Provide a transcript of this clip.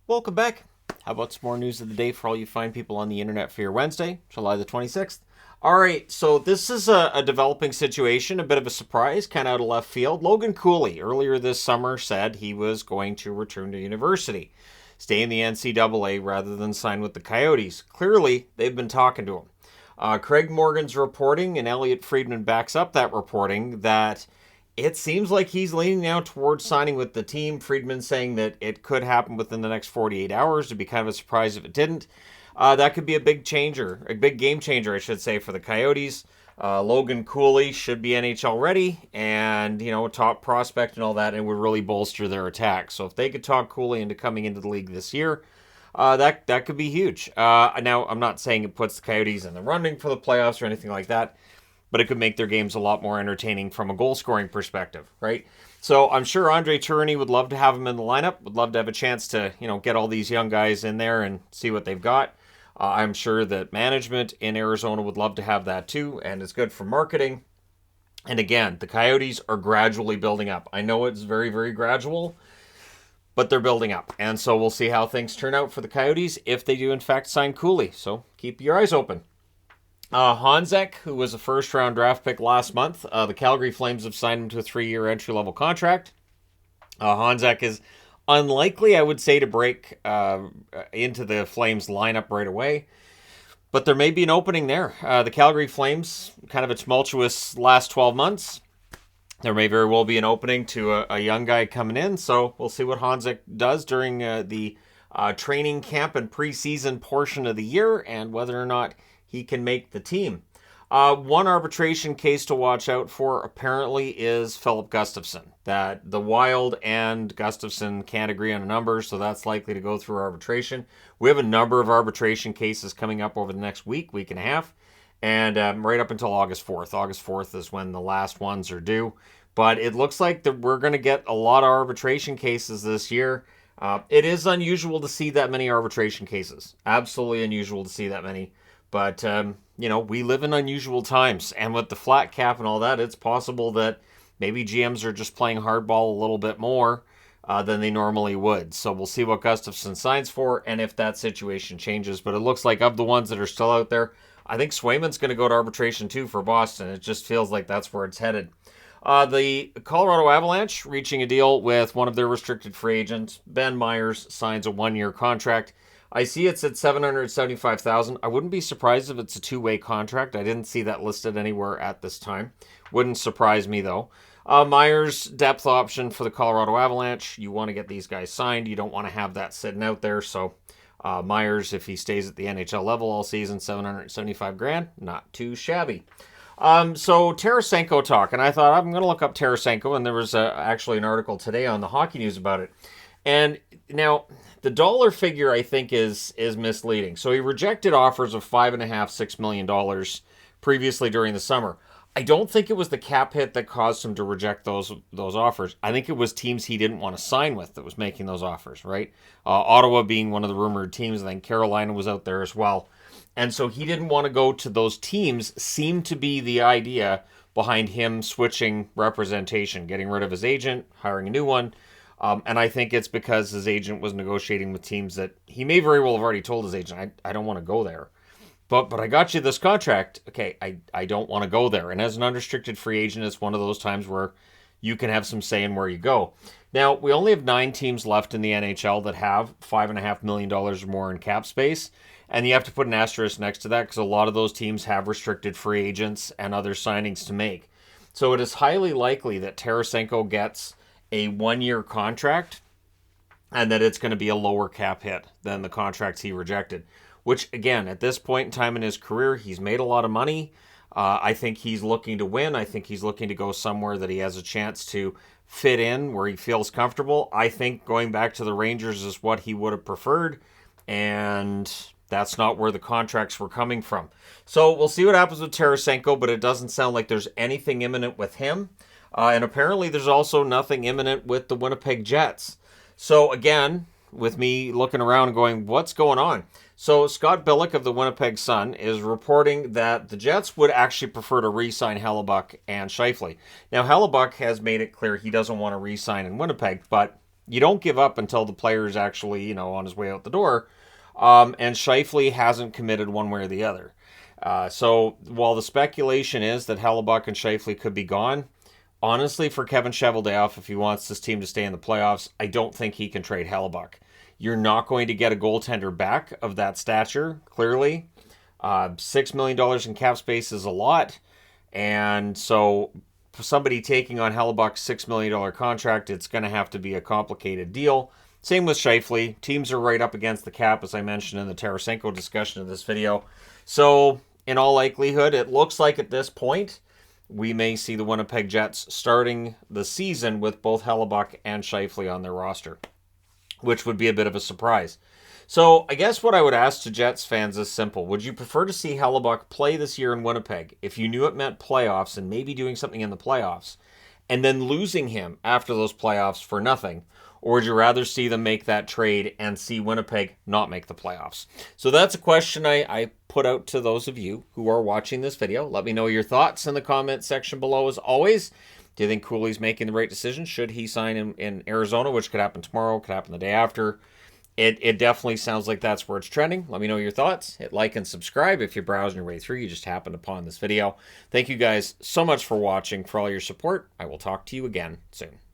Welcome back. How about some more news of the day for all you fine people on the internet for your Wednesday, July the 26th? All right, so this is a developing situation, a bit of a surprise, kind of out of left field. Logan Cooley earlier this summer said he was going to return to university, stay in the NCAA rather than sign with the Coyotes. Clearly, they've been talking to him. Craig Morgan's reporting, and Elliot Friedman backs up that reporting, that it seems like he's leaning now towards signing with the team. Friedman saying that it could happen within the next 48 hours. It'd be kind of a surprise if it didn't. That could be a big changer, a big game changer, I should say, for the Coyotes. Logan Cooley should be NHL ready, and a top prospect and all that, and would really bolster their attack. So if they could talk Cooley into coming into the league this year, that could be huge. Now I'm not saying it puts the Coyotes in the running for the playoffs or anything like that, but it could make their games a lot more entertaining from a goal scoring perspective, right? So I'm sure Andre Tourigny would love to have him in the lineup, would love to have a chance to, get all these young guys in there and see what they've got. I'm sure that management in Arizona would love to have that too, and it's good for marketing. And again, the Coyotes are gradually building up. I know it's very, very gradual, but they're building up. And so we'll see how things turn out for the Coyotes if they do in fact sign Cooley. So keep your eyes open. Honzek, who was a first-round draft pick last month, the Calgary Flames have signed him to a 3-year entry-level contract. Honzek is unlikely, I would say, to break into the Flames lineup right away, but there may be an opening there. The Calgary Flames, kind of a tumultuous last 12 months. There may very well be an opening to a young guy coming in, so we'll see what Honzek does during the training camp and preseason portion of the year, and whether or not he can make the team. One arbitration case to watch out for apparently is Philip Gustavsson. That the Wild and Gustavsson can't agree on a number, so that's likely to go through arbitration. We have a number of arbitration cases coming up over the next week and a half, and right up until August 4th. August 4th is when the last ones are due. But it looks like that we're going to get a lot of arbitration cases this year. It is unusual to see that many arbitration cases. Absolutely unusual to see that many. But, we live in unusual times. And with the flat cap and all that, it's possible that maybe GMs are just playing hardball a little bit more than they normally would. So we'll see what Gustafsson signs for and if that situation changes. But it looks like of the ones that are still out there, I think Swayman's going to go to arbitration too for Boston. It just feels like that's where it's headed. The Colorado Avalanche reaching a deal with one of their restricted free agents. Ben Myers signs a 1-year contract. I see it's at $775,000. I wouldn't be surprised if it's a 2-way contract. I didn't see that listed anywhere at this time. Wouldn't surprise me though. Myers, depth option for the Colorado Avalanche. You want to get these guys signed. You don't want to have that sitting out there. So Myers, if he stays at the NHL level all season, $775,000, not too shabby. So Tarasenko talk, and I thought I'm going to look up Tarasenko, and there was actually an article today on the Hockey News about it. And now the dollar figure I think is misleading. So he rejected offers of $5.5–6 million previously during the summer. I don't think it was the cap hit that caused him to reject those offers. I think it was teams he didn't want to sign with that was making those offers, right? Ottawa being one of the rumored teams. I think Carolina was out there as well. And so he didn't want to go to those teams, seemed to be the idea behind him switching representation, getting rid of his agent, hiring a new one. And I think it's because his agent was negotiating with teams that he may very well have already told his agent, I don't want to go there. But I got you this contract. Okay, I don't want to go there. And as an unrestricted free agent, it's one of those times where you can have some say in where you go. Now, we only have 9 teams left in the NHL that have $5.5 million or more in cap space. And you have to put an asterisk next to that because a lot of those teams have restricted free agents and other signings to make. So it is highly likely that Tarasenko gets a 1-year contract and that it's going to be a lower cap hit than the contracts he rejected. Which, again, at this point in time in his career, he's made a lot of money. I think he's looking to win. I think he's looking to go somewhere that he has a chance to fit in, where he feels comfortable. I think going back to the Rangers is what he would have preferred. And that's not where the contracts were coming from. So we'll see what happens with Tarasenko, but it doesn't sound like there's anything imminent with him. And apparently there's also nothing imminent with the Winnipeg Jets. So again, with me looking around and going, what's going on? So Scott Billick of the Winnipeg Sun is reporting that the Jets would actually prefer to re-sign Hellebuck and Scheifele. Now, Hellebuck has made it clear he doesn't want to re-sign in Winnipeg, but You don't give up until the player's actually, on his way out the door. And Scheifele hasn't committed one way or the other. So while the speculation is that Hellebuck and Scheifele could be gone, honestly, for Kevin Cheveldayoff, if he wants this team to stay in the playoffs, I don't think he can trade Hellebuck. You're not going to get a goaltender back of that stature, clearly. $6 million in cap space is a lot. And so for somebody taking on Hellebuck's $6 million contract, it's going to have to be a complicated deal. Same with Scheifele. Teams are right up against the cap, as I mentioned in the Tarasenko discussion of this video. So, in all likelihood, it looks like at this point, we may see the Winnipeg Jets starting the season with both Hellebuck and Scheifele on their roster, which would be a bit of a surprise. So, I guess what I would ask to Jets fans is simple. Would you prefer to see Hellebuck play this year in Winnipeg if you knew it meant playoffs and maybe doing something in the playoffs, and then losing him after those playoffs for nothing? Or would you rather see them make that trade and see Winnipeg not make the playoffs? So that's a question I put out to those of you who are watching this video. Let me know your thoughts in the comment section below as always. Do you think Cooley's making the right decision? Should he sign in Arizona, which could happen tomorrow, could happen the day after? It definitely sounds like that's where it's trending. Let me know your thoughts. Hit like and subscribe if you're browsing your way through. You just happened upon this video. Thank you guys so much for watching, for all your support. I will talk to you again soon.